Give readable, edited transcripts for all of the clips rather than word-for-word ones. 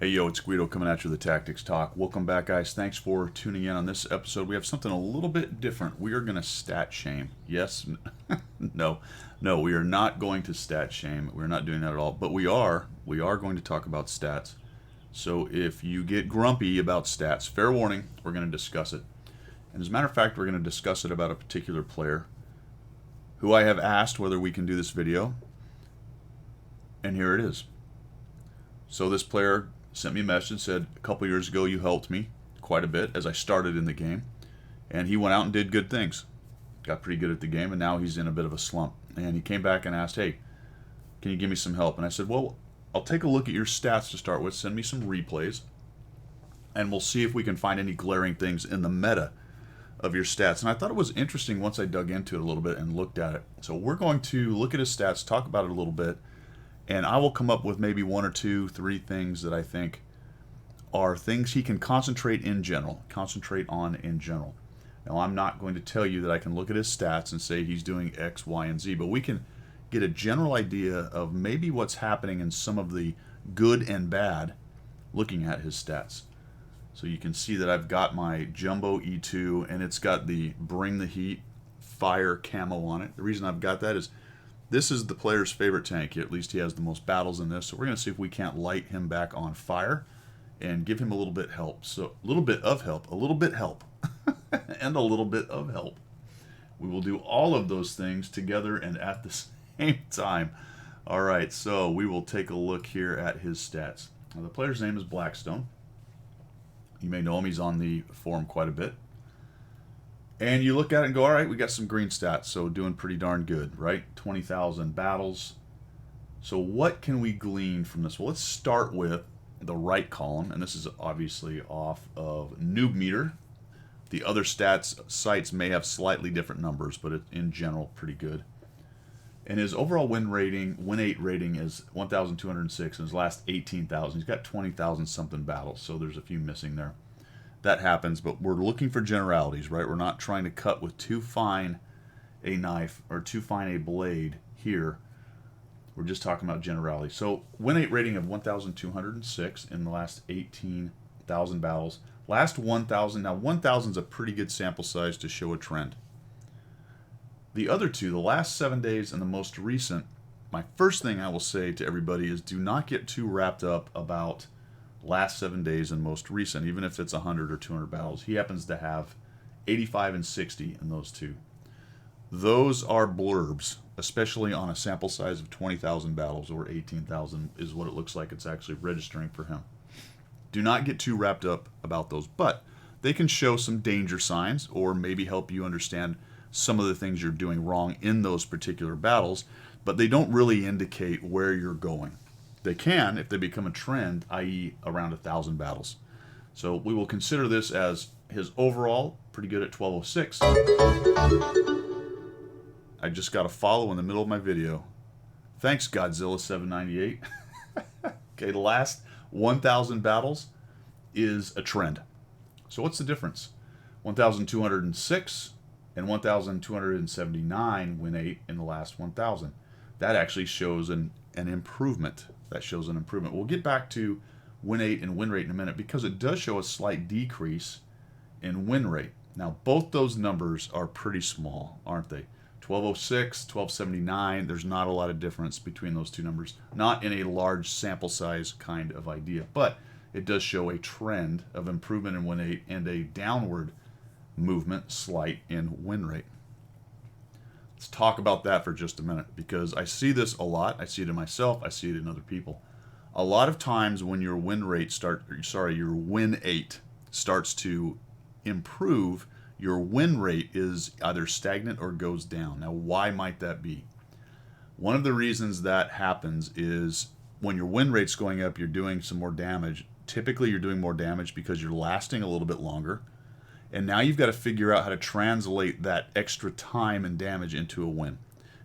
Hey yo, it's Guido coming at you with the Tactics Talk. Welcome back, guys. Thanks for tuning in on this episode. We have something a little bit different. We are going to stat shame. Yes? No, we are not going to stat shame. We're not doing that at all. But we are going to talk about stats. So if you get grumpy about stats, fair warning, we're going to discuss it. And as a matter of fact, we're going to discuss it about a particular player who I have asked whether we can do this video. And here it is. So this player sent me a message and said, a couple years ago you helped me quite a bit as I started in the game. And he went out and did good things. Got pretty good at the game, and now he's in a bit of a slump. And he came back and asked, hey, can you give me some help? And I said, well, I'll take a look at your stats to start with. Send me some replays. And we'll see if we can find any glaring things in the meta of your stats. And I thought it was interesting once I dug into it a little bit and looked at it. So we're going to look at his stats, talk about it a little bit, and I will come up with maybe one or two, three things that I think are things he can concentrate on in general. Now, I'm not going to tell you that I can look at his stats and say he's doing X, Y, and Z, but we can get a general idea of maybe what's happening in some of the good and bad looking at his stats. So you can see that I've got my Jumbo E2, and it's got the Bring the Heat Fire camo on it. The reason I've got that is this is the player's favorite tank. At least he has the most battles in this. So we're going to see if we can't light him back on fire and give him a little bit of help. So a little bit of help, and a little bit of help. We will do all of those things together and at the same time. All right, so we will take a look here at his stats. Now, the player's name is Blackstone. You may know him. He's on the forum quite a bit. And you look at it and go, all right, we got some green stats, so doing pretty darn good, right? 20,000 battles. So what can we glean from this? Well, let's start with the right column, and this is obviously off of Noob Meter. The other stats sites may have slightly different numbers, but in general, pretty good. And his overall win 8 rating is 1,206, and his last 18,000. He's got 20,000 something battles, so there's a few missing there. That happens, but we're looking for generalities, right? We're not trying to cut with too fine a knife or too fine a blade here. We're just talking about generalities. So win 8 rating of 1,206 in the last 18,000 battles. Last 1,000. Now 1,000 is a pretty good sample size to show a trend. The other two, the last 7 days and the most recent, my first thing I will say to everybody is do not get too wrapped up about last 7 days and most recent, even if it's 100 or 200 battles. He happens to have 85 and 60 in those two. Those are blurbs, especially on a sample size of 20,000 battles or 18,000 is what it looks like it's actually registering for him. Do not get too wrapped up about those, but they can show some danger signs or maybe help you understand some of the things you're doing wrong in those particular battles, but they don't really indicate where you're going. They can if they become a trend, i.e. around 1,000 battles. So we will consider this as his overall, pretty good at 1206. I just got a follow in the middle of my video. Thanks, Godzilla798. Okay, the last 1,000 battles is a trend. So what's the difference? 1,206 and 1,279 win 8 in the last 1,000. That actually shows an improvement. We'll get back to win 8 and win rate in a minute because it does show a slight decrease in win rate. Now, both those numbers are pretty small, aren't they? 1206, 1279, there's not a lot of difference between those two numbers. Not in a large sample size kind of idea, but it does show a trend of improvement in win 8 and a downward movement, slight, in win rate. Let's talk about that for just a minute because I see this a lot. I see it in myself. I see it in other people. A lot of times when your win 8 starts to improve, your win rate is either stagnant or goes down. Now, why might that be? One of the reasons that happens is when your win rate's going up, you're doing some more damage. Typically, you're doing more damage because you're lasting a little bit longer. And now you've got to figure out how to translate that extra time and damage into a win.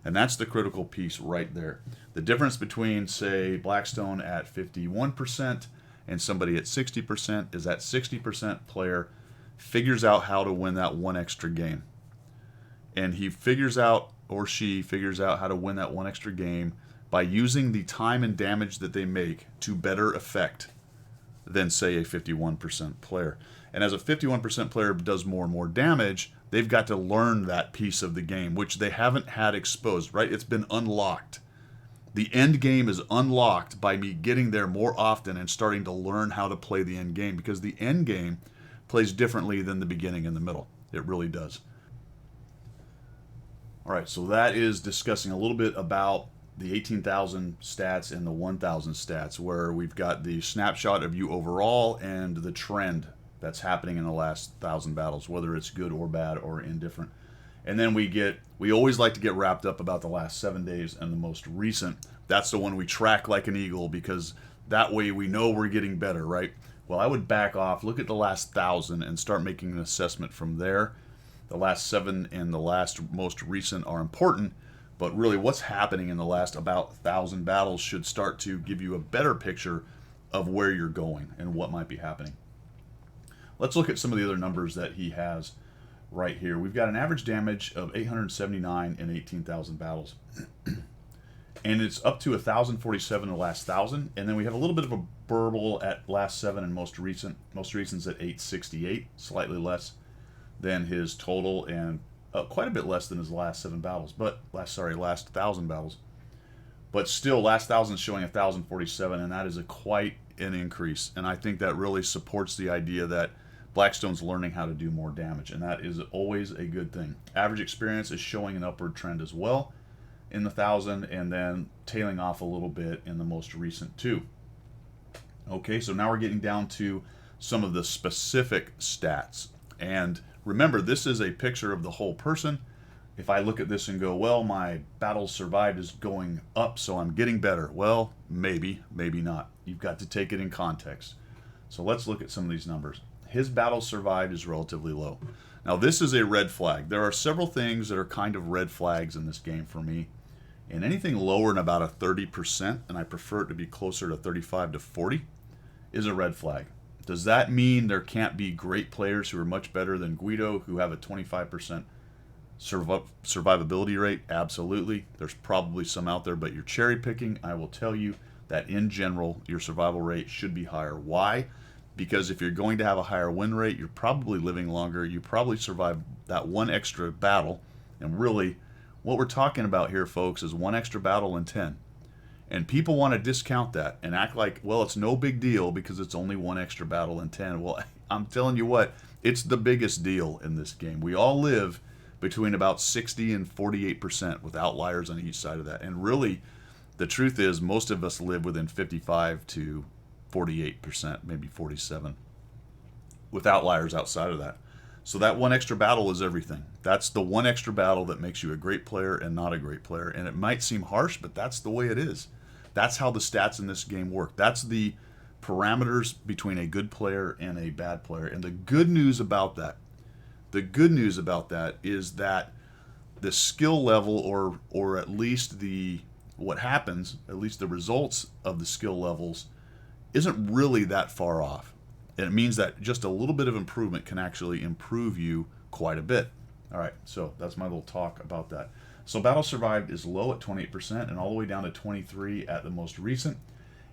And that's the critical piece right there. The difference between, say, Blackstone at 51% and somebody at 60% is that 60% player figures out how to win that one extra game. And he figures out, or she figures out how to win that one extra game by using the time and damage that they make to better effect than, say, a 51% player. And as a 51% player does more and more damage, they've got to learn that piece of the game, which they haven't had exposed, right? It's been unlocked. The end game is unlocked by me getting there more often and starting to learn how to play the end game, because the end game plays differently than the beginning and the middle. It really does. All right, so that is discussing a little bit about the 18,000 stats and the 1,000 stats, where we've got the snapshot of you overall and the trend that's happening in the last 1,000 battles, whether it's good or bad or indifferent. And then we always like to get wrapped up about the last 7 days and the most recent. That's the one we track like an eagle, because that way we know we're getting better, right? Well, I would back off, look at the last 1,000 and start making an assessment from there. The last 7 and the last most recent are important, but really what's happening in the last about 1,000 battles should start to give you a better picture of where you're going and what might be happening. Let's look at some of the other numbers that he has right here. We've got an average damage of 879 in 18,000 battles. And it's up to 1,047 in the last 1,000. And then we have a little bit of a burble at last 7 and most recent. Most recent's at 868, slightly less than his total, and quite a bit less than his last 7 battles. But last 1,000 battles. But still, last 1,000 is showing 1,047, and that is quite an increase. And I think that really supports the idea that Blackstone's learning how to do more damage, and that is always a good thing. Average experience is showing an upward trend as well in the 1,000, and then tailing off a little bit in the most recent 2. Okay, so now we're getting down to some of the specific stats. And remember, this is a picture of the whole person. If I look at this and go, well, my battles survived is going up, so I'm getting better. Well, maybe, maybe not. You've got to take it in context. So let's look at some of these numbers. His battles survived is relatively low. Now, this is a red flag. There are several things that are kind of red flags in this game for me. And anything lower than about a 30%, and I prefer it to be closer to 35 to 40, is a red flag. Does that mean there can't be great players who are much better than Guido who have a 25% survivability rate? Absolutely. There's probably some out there, but you're cherry picking. I will tell you that in general, your survival rate should be higher. Why? Because if you're going to have a higher win rate, you're probably living longer. You probably survive that one extra battle. And really, what we're talking about here, folks, is one extra battle in 10. And people want to discount that and act like, well, it's no big deal because it's only one extra battle in 10. Well, I'm telling you what, it's the biggest deal in this game. We all live between about 60 and 48% with outliers on each side of that. And really, the truth is most of us live within 55 to 48%, maybe 47, with outliers outside of that. So that one extra battle is everything. That's the one extra battle that makes you a great player and not a great player. And it might seem harsh, but that's the way it is. That's how the stats in this game work. That's the parameters between a good player and a bad player. And the good news about that is that the skill level, or at least what happens, at least the results of the skill levels, isn't really that far off. And it means that just a little bit of improvement can actually improve you quite a bit. All right, so that's my little talk about that. So battle survived is low at 28% and all the way down to 23 at the most recent,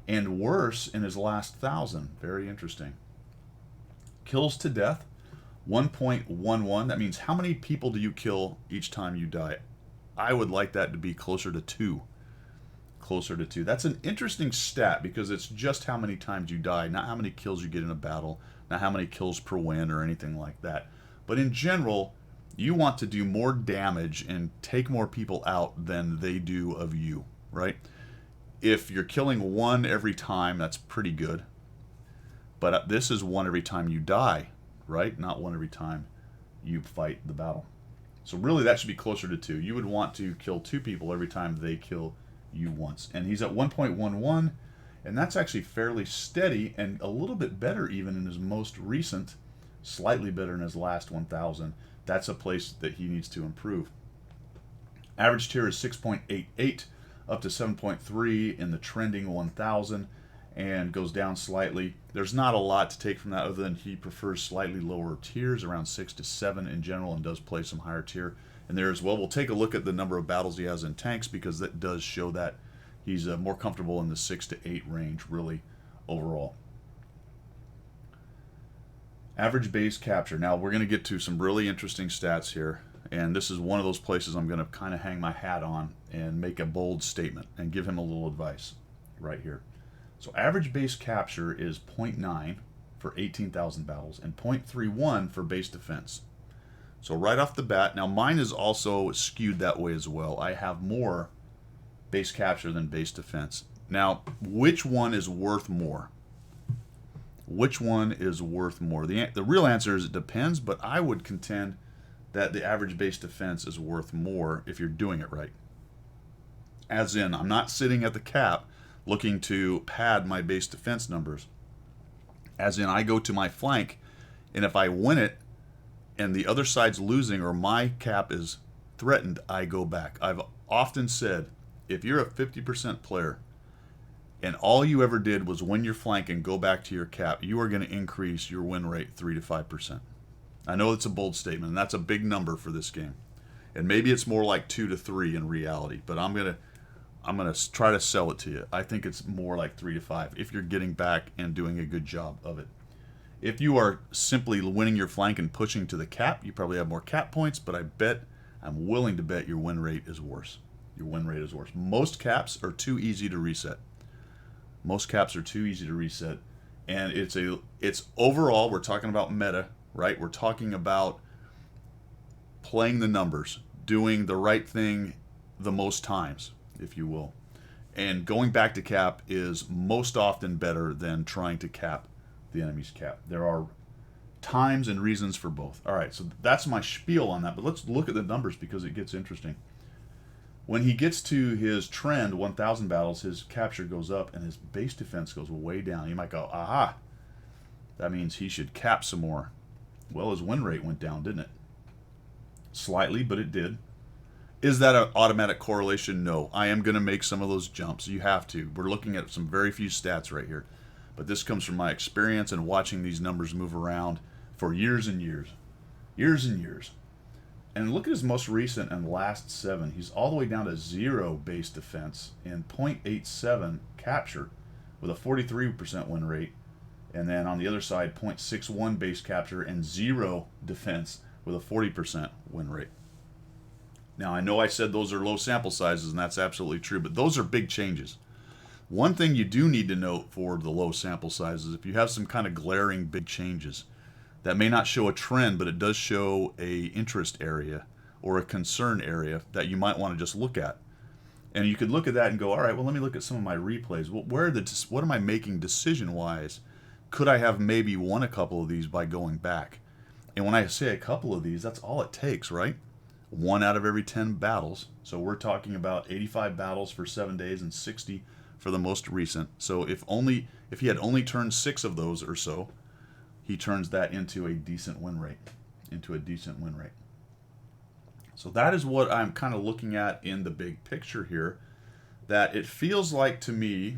and worse in his last 1,000. Very interesting. Kills to death, 1.11. That means how many people do you kill each time you die? I would like that to be closer to 2. Closer to 2. That's an interesting stat because it's just how many times you die, not how many kills you get in a battle, not how many kills per win or anything like that. But in general, you want to do more damage and take more people out than they do of you, right? If you're killing 1 every time, that's pretty good. But this is 1 every time you die, right? Not 1 every time you fight the battle. So really that should be closer to 2. You would want to kill 2 people every time they kill you once. And he's at 1.11, and that's actually fairly steady and a little bit better even in his most recent, slightly better in his last 1,000. That's a place that he needs to improve. Average tier is 6.88 up to 7.3 in the trending 1,000, and goes down slightly. There's not a lot to take from that other than he prefers slightly lower tiers, around 6 to 7 in general, and does play some higher tier. And there as well, we'll take a look at the number of battles he has in tanks because that does show that he's more comfortable in the 6 to 8 range, really, overall. Average base capture. Now we're going to get to some really interesting stats here, and this is one of those places I'm going to kind of hang my hat on and make a bold statement and give him a little advice right here. So average base capture is 0.9 for 18,000 battles and 0.31 for base defense. So right off the bat, now mine is also skewed that way as well. I have more base capture than base defense. Now, which one is worth more? Which one is worth more? The real answer is it depends, but I would contend that the average base defense is worth more if you're doing it right. As in, I'm not sitting at the cap looking to pad my base defense numbers. As in, I go to my flank, and if I win it and the other side's losing or my cap is threatened, I go back. I've often said, if you're a 50% player and all you ever did was win your flank and go back to your cap, you are going to increase your win rate 3 to 5%. I know it's a bold statement, and that's a big number for this game. And maybe it's more like 2 to 3 in reality, but I'm gonna try to sell it to you. I think it's more like 3 to 5 if you're getting back and doing a good job of it. If you are simply winning your flank and pushing to the cap, you probably have more cap points, but I'm willing to bet your win rate is worse. Your win rate is worse. Most caps are too easy to reset. Most caps are too easy to reset, and it's overall, we're talking about meta, right? We're talking about playing the numbers, doing the right thing the most times, if you will. And going back to cap is most often better than trying to cap the enemy's cap. There are times and reasons for both. All right, so that's my spiel on that, but let's look at the numbers because it gets interesting. When he gets to his trend, 1,000 battles, his capture goes up and his base defense goes way down. You might go, aha, that means he should cap some more. Well, his win rate went down, didn't it? Slightly, but it did. Is that an automatic correlation? No. I am going to make some of those jumps. You have to. We're looking at some very few stats right here. But this comes from my experience and watching these numbers move around for years and years. Years and years. And look at his most recent and last 7. He's all the way down to 0 base defense and 0.87 capture with a 43% win rate. And then on the other side, 0.61 base capture and 0 defense with a 40% win rate. Now, I know I said those are low sample sizes, and that's absolutely true, but those are big changes. One thing you do need to note for the low sample sizes, if you have some kind of glaring big changes, that may not show a trend, but it does show a interest area or a concern area that you might want to just look at. And you could look at that and go, all right, well, let me look at some of my replays. Well, what am I making decision-wise? Could I have maybe won a couple of these by going back? And when I say a couple of these, that's all it takes, right? 1 out of every 10 battles. So we're talking about 85 battles for 7 days and 60 for the most recent. So if he had only turned 6 of those or so, he turns that into a decent win rate. So that is what I'm kind of looking at in the big picture here, that it feels like to me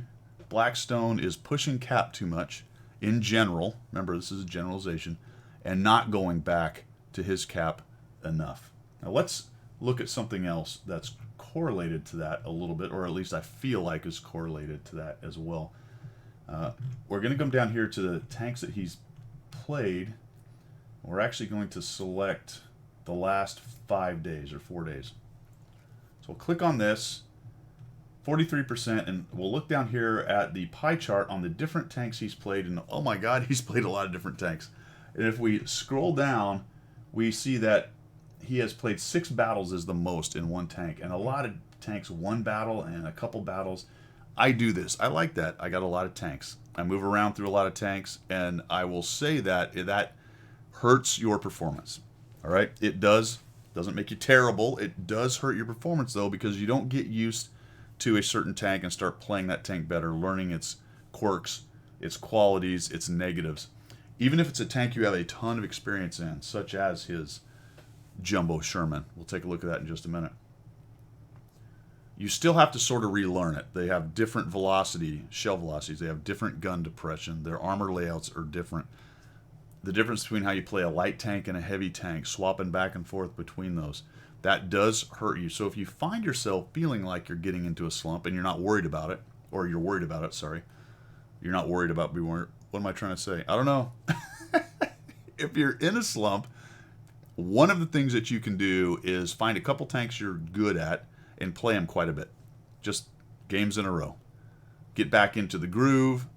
Blackstone is pushing cap too much in general. Remember, this is a generalization, and not going back to his cap enough. Now let's look at something else that's correlated to that a little bit, or at least I feel like is correlated to that as well. We're going to come down here to the tanks that he's played. We're actually going to select the last 5 days or 4 days. So we'll click on this, 43%, and we'll look down here at the pie chart on the different tanks he's played, and oh my god, he's played a lot of different tanks. And if we scroll down, we see that he has played 6 battles is the most in one tank, and a lot of tanks 1 battle and a couple battles. I do this. I like that. I got a lot of tanks. I move around through a lot of tanks, and I will say that that hurts your performance. All right? It doesn't make you terrible. It does hurt your performance, though, because you don't get used to a certain tank and start playing that tank better, learning its quirks, its qualities, its negatives. Even if it's a tank you have a ton of experience in, such as his Jumbo Sherman. We'll take a look at that in just a minute. You still have to sort of relearn it. They have different shell velocities. They have different gun depression. Their armor layouts are different. The difference between how you play a light tank and a heavy tank, swapping back and forth between those, that does hurt you. So if you find yourself feeling like you're getting into a slump and you're not worried about it, or you're worried about it, sorry. You're not worried about being worried. What am I trying to say? I don't know. if you're in a slump, one of the things that you can do is find a couple tanks you're good at and play them quite a bit. Just games in a row. Get back into the groove,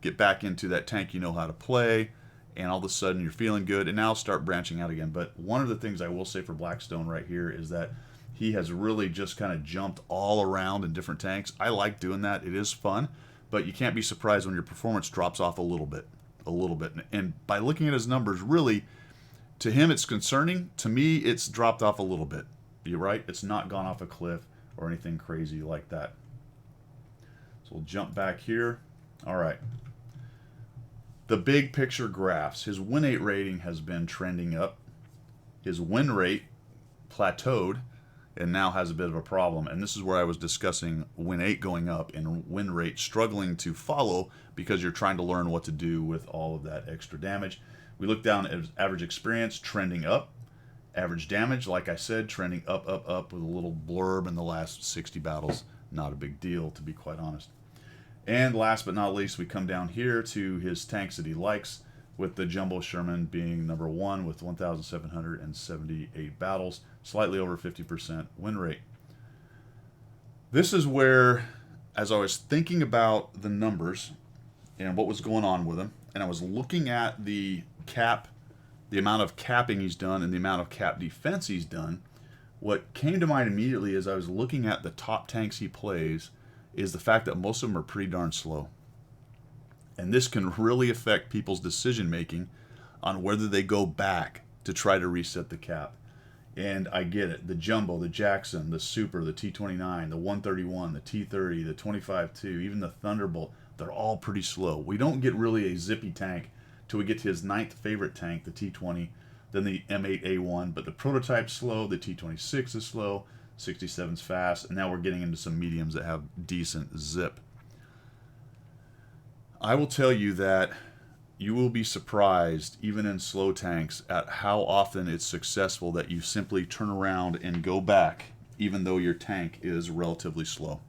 get back into that tank you know how to play, and all of a sudden you're feeling good, and now start branching out again. But one of the things I will say for Blackstone right here is that he has really just kind of jumped all around in different tanks. I like doing that. It is fun, but you can't be surprised when your performance drops off a little bit. And by looking at his numbers, really, to him it's concerning. To me, it's dropped off a little bit. You're right. It's not gone off a cliff or anything crazy like that. So we'll jump back here. All right. The big picture graphs. His win 8 rating has been trending up. His win rate plateaued and now has a bit of a problem. And this is where I was discussing win 8 going up and win rate struggling to follow because you're trying to learn what to do with all of that extra damage. We look down at average experience trending up. Average damage, like I said, trending up with a little blurb in the last 60 battles. Not a big deal, to be quite honest. And last but not least, we come down here to his tanks that he likes, with the Jumbo Sherman being number 1 with 1,778 battles, slightly over 50% win rate. This is where, as I was thinking about the numbers and what was going on with him, and I was looking at the cap, the amount of capping he's done and the amount of cap defense he's done, what came to mind immediately as I was looking at the top tanks he plays is the fact that most of them are pretty darn slow. And this can really affect people's decision making on whether they go back to try to reset the cap. And I get it. The Jumbo, the Jackson, the Super, the T29, the 131, the T30, the 25-2, even the Thunderbolt, they're all pretty slow. We don't get really a zippy tank till we get to his 9th favorite tank, the T20, then the M8A1. But the prototype's slow, the T26 is slow, 67's fast, and now we're getting into some mediums that have decent zip. I will tell you that you will be surprised, even in slow tanks, at how often it's successful that you simply turn around and go back, even though your tank is relatively slow.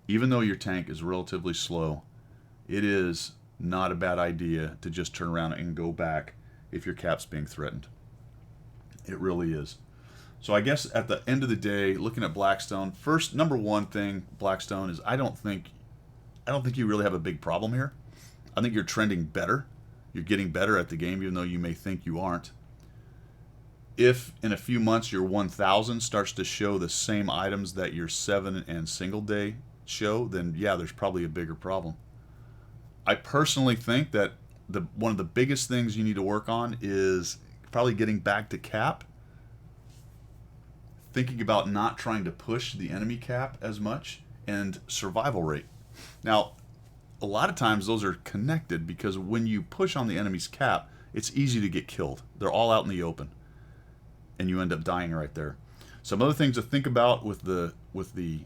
Even though your tank is relatively slow, it is not a bad idea to just turn around and go back if your cap's being threatened. It really is. So I guess at the end of the day, looking at Blackstone, first, number one thing, Blackstone, is I don't think you really have a big problem here. I think you're trending better. You're getting better at the game, even though you may think you aren't. If in a few months your 1,000 starts to show the same items that your 7 and single day show, then yeah, there's probably a bigger problem. I personally think that one of the biggest things you need to work on is probably getting back to cap. Thinking about not trying to push the enemy cap as much, and survival rate. Now, a lot of times those are connected because when you push on the enemy's cap, it's easy to get killed. They're all out in the open, and you end up dying right there. Some other things to think about with the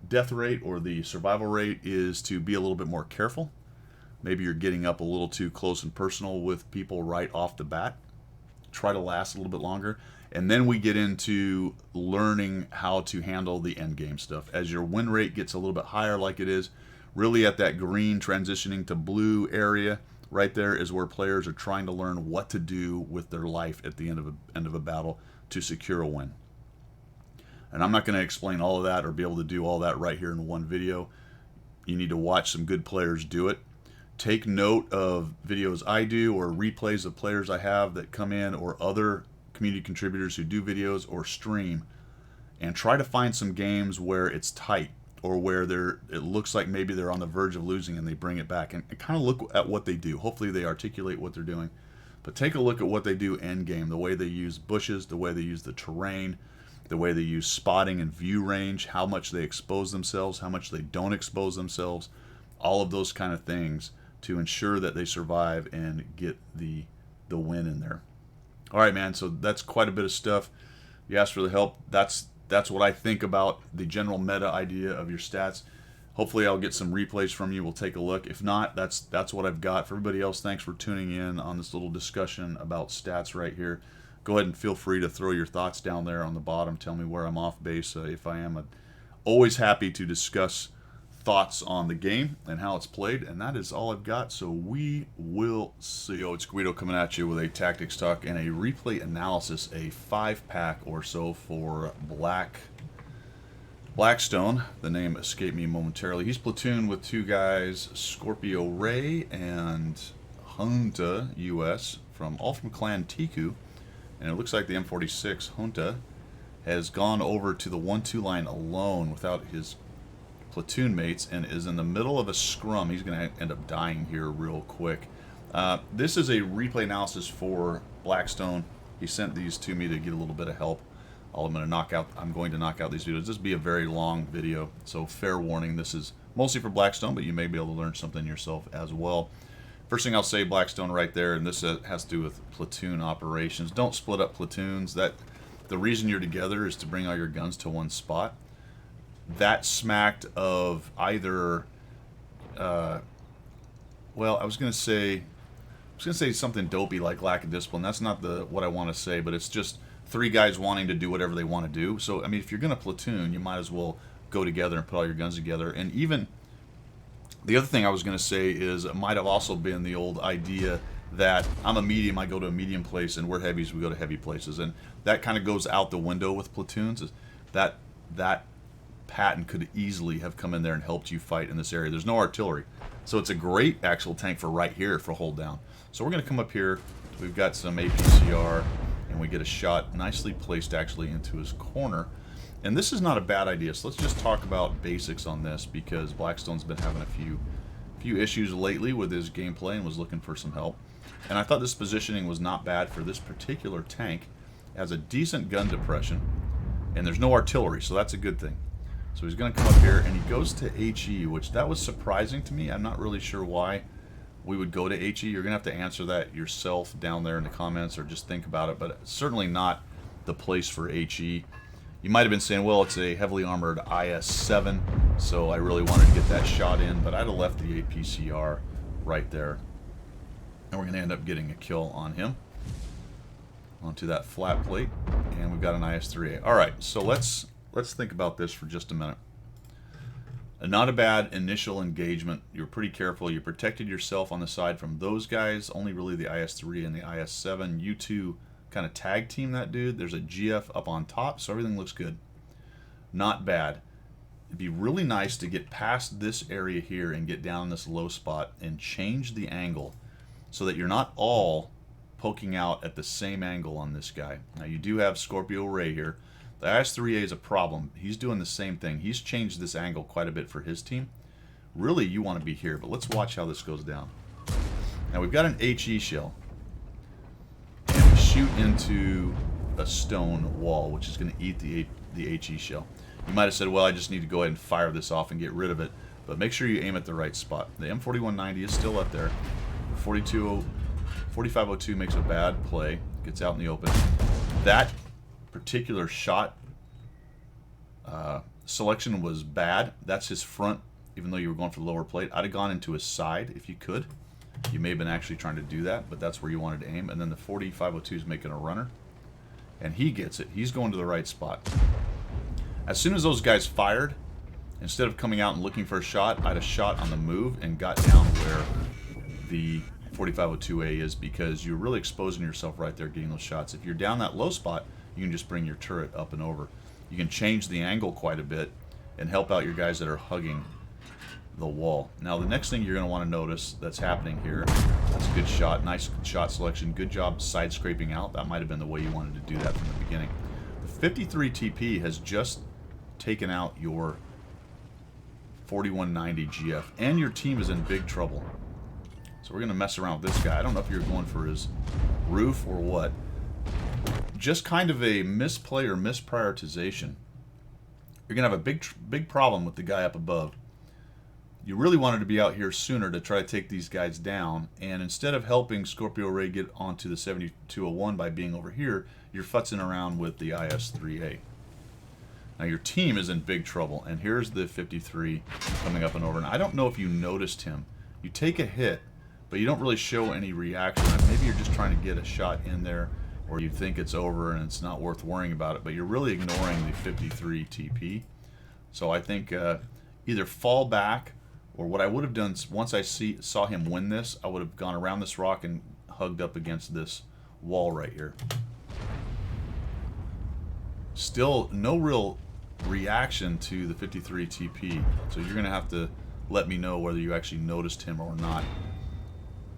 death rate or the survival rate is to be a little bit more careful. Maybe you're getting up a little too close and personal with people right off the bat. Try to last a little bit longer. And then we get into learning how to handle the end game stuff. As your win rate gets a little bit higher like it is, really at that green transitioning to blue area, right there is where players are trying to learn what to do with their life at the end of a battle to secure a win. And I'm not going to explain all of that or be able to do all that right here in one video. You need to watch some good players do it. Take note of videos I do or replays of players I have that come in, or other community contributors who do videos or stream, and try to find some games where it's tight or where it looks like maybe they're on the verge of losing and they bring it back, and kind of look at what they do. Hopefully they articulate what they're doing, but take a look at what they do end game, the way they use bushes, the way they use the terrain, the way they use spotting and view range, how much they expose themselves, how much they don't expose themselves, all of those kind of things to ensure that they survive and get the win in there. All right, man, so that's quite a bit of stuff. You asked for the help. That's what I think about the general meta idea of your stats. Hopefully I'll get some replays from you. We'll take a look. If not, that's what I've got. For everybody else, thanks for tuning in on this little discussion about stats right here. Go ahead and feel free to throw your thoughts down there on the bottom. Tell me where I'm off base if I am. Always happy to discuss thoughts on the game and how it's played, and that is all I've got, so we will see. Oh, it's Guido coming at you with a tactics talk and a replay analysis, a 5-pack or so for Blackstone. The name escaped me momentarily. He's platooned with 2 guys, Scorpio Ray and Junta US, all from Clan Tiku, and it looks like the M46 Junta has gone over to the 1-2 line alone without his platoon mates and is in the middle of a scrum. He's going to end up dying here real quick. This is a replay analysis for Blackstone. He sent these to me to get a little bit of help. I'm going to knock out these videos. This will be a very long video, so fair warning. This is mostly for Blackstone, but you may be able to learn something yourself as well. First thing I'll say, Blackstone right there, and this has to do with platoon operations. Don't split up platoons. The reason you're together is to bring all your guns to one spot. That smacked of either, well, I was gonna say something dopey like lack of discipline. That's not what I want to say, but it's just 3 guys wanting to do whatever they want to do. So I mean, if you're gonna platoon, you might as well go together and put all your guns together. And even the other thing I was gonna say is it might have also been the old idea that I'm a medium, I go to a medium place, and we're heavies, we go to heavy places, and that kind of goes out the window with platoons. That Patton could easily have come in there and helped you fight in this area. There's no artillery, so it's a great actual tank for right here for hold down. So we're going to come up here. We've got some APCR, and we get a shot nicely placed actually into his corner. And this is not a bad idea. So let's just talk about basics on this, because Blackstone's been having a few issues lately with his gameplay and was looking for some help. And I thought this positioning was not bad for this particular tank. It has a decent gun depression, and there's no artillery, so that's a good thing. So he's going to come up here, and he goes to HE, which that was surprising to me. I'm not really sure why we would go to HE. You're going to have to answer that yourself down there in the comments, or just think about it, but certainly not the place for HE. You might have been saying, well, it's a heavily armored IS-7, so I really wanted to get that shot in, but I'd have left the APCR right there. And we're going to end up getting a kill on him onto that flat plate, and we've got an IS-3A. All right, so let's think about this for just a minute. Not a bad initial engagement. You were pretty careful. You protected yourself on the side from those guys. Only really the IS-3 and the IS-7. You two kind of tag team that dude. There's a GF up on top, so everything looks good. Not bad. It'd be really nice to get past this area here and get down this low spot and change the angle so that you're not all poking out at the same angle on this guy. Now you do have Scorpio Ray here. The IS-3A is a problem. He's doing the same thing. He's changed this angle quite a bit for his team. Really, you want to be here, but let's watch how this goes down. Now we've got an HE shell, and we shoot into a stone wall, which is going to eat the HE shell. You might have said, well, I just need to go ahead and fire this off and get rid of it, but make sure you aim at the right spot. The M4190 is still up there. The 4502 makes a bad play, gets out in the open. That particular shot selection was bad. That's his front, even though you were going for the lower plate. I'd have gone into his side if you could. You may have been actually trying to do that, but that's where you wanted to aim. And then the 4502 is making a runner, and he gets it. He's going to the right spot. As soon as those guys fired, instead of coming out and looking for a shot, I'd have shot on the move and got down where the 4502A is, because you're really exposing yourself right there getting those shots. If you're down that low spot, you can just bring your turret up and over. You can change the angle quite a bit and help out your guys that are hugging the wall. Now the next thing you're going to want to notice that's happening here, that's a good shot, nice shot selection, good job side scraping out. That might have been the way you wanted to do that from the beginning. The 53 TP has just taken out your 4190 GF, and your team is in big trouble. So we're going to mess around with this guy. I don't know if you're going for his roof or what. Just kind of a misplay or misprioritization. You're going to have a big problem with the guy up above. You really wanted to be out here sooner to try to take these guys down, and instead of helping Scorpio Ray get onto the 7201 by being over here, you're futzing around with the IS-3A. Now your team is in big trouble, and here's the 53 coming up and over. And I don't know if you noticed him. You take a hit, but you don't really show any reaction. Maybe you're just trying to get a shot in there, or you think it's over and it's not worth worrying about it, but you're really ignoring the 53 TP. So I think either fall back, or what I would have done once I saw him win this, I would have gone around this rock and hugged up against this wall right here. Still no real reaction to the 53 TP, so you're going to have to let me know whether you actually noticed him or not.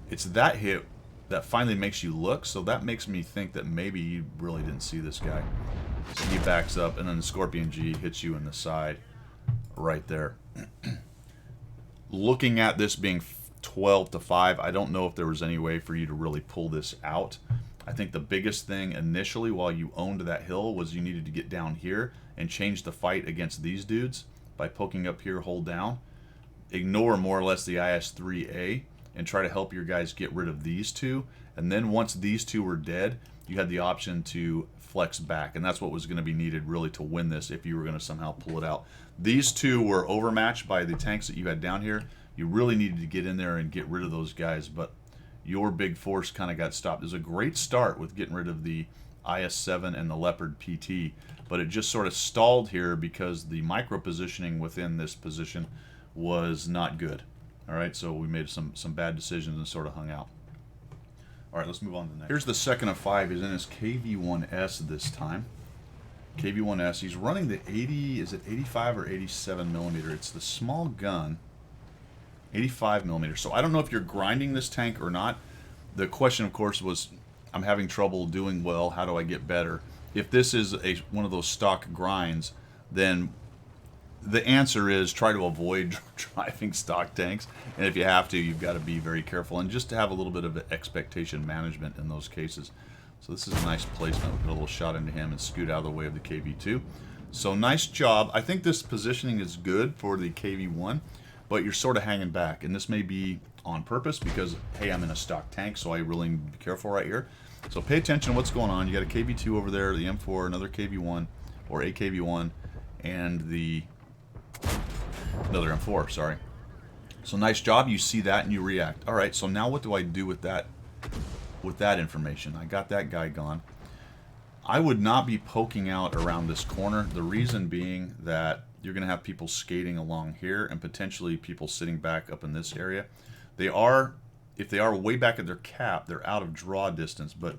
It's that hit that finally makes you look, so that makes me think that maybe you really didn't see this guy. So he backs up, and then the Scorpion G hits you in the side right there. Looking at this being 12 to 5, I don't know if there was any way for you to really pull this out. I think the biggest thing initially while you owned that hill was you needed to get down here and change the fight against these dudes by poking up here, hold down. Ignore more or less the IS-3A and try to help your guys get rid of these two. And then once these two were dead, you had the option to flex back. And that's what was going to be needed really to win this if you were going to somehow pull it out. These two were overmatched by the tanks that you had down here. You really needed to get in there and get rid of those guys, but your big force kind of got stopped. It was a great start with getting rid of the IS-7 and the Leopard PT, but it just sort of stalled here because the micro positioning within this position was not good. All right, so we made some bad decisions and sort of hung out. All right, let's move on to the next. Here's the second of 5. He's in his KV-1S this time. KV-1S. He's running the 80, is it 85 or 87 millimeter? It's the small gun, 85 millimeter. So I don't know if you're grinding this tank or not. The question, of course, was I'm having trouble doing well. How do I get better? If this is one of those stock grinds, then the answer is try to avoid driving stock tanks. And if you have to, you've got to be very careful and just to have a little bit of expectation management in those cases. So this is a nice placement. We'll put a little shot into him and scoot out of the way of the KV-2. So nice job. I think this positioning is good for the KV-1, but you're sort of hanging back. And this may be on purpose because, hey, I'm in a stock tank, so I really need to be careful right here. So pay attention to what's going on. You got a KV-2 over there, the M4, another KV-1, or a KV-1, and another M4, sorry. So nice job. You see that and you react. All right, so now what do I do with that information? I got that guy gone. I would not be poking out around this corner. The reason being that you're going to have people skating along here and potentially people sitting back up in this area. They are, if they are way back at their cap, they're out of draw distance, but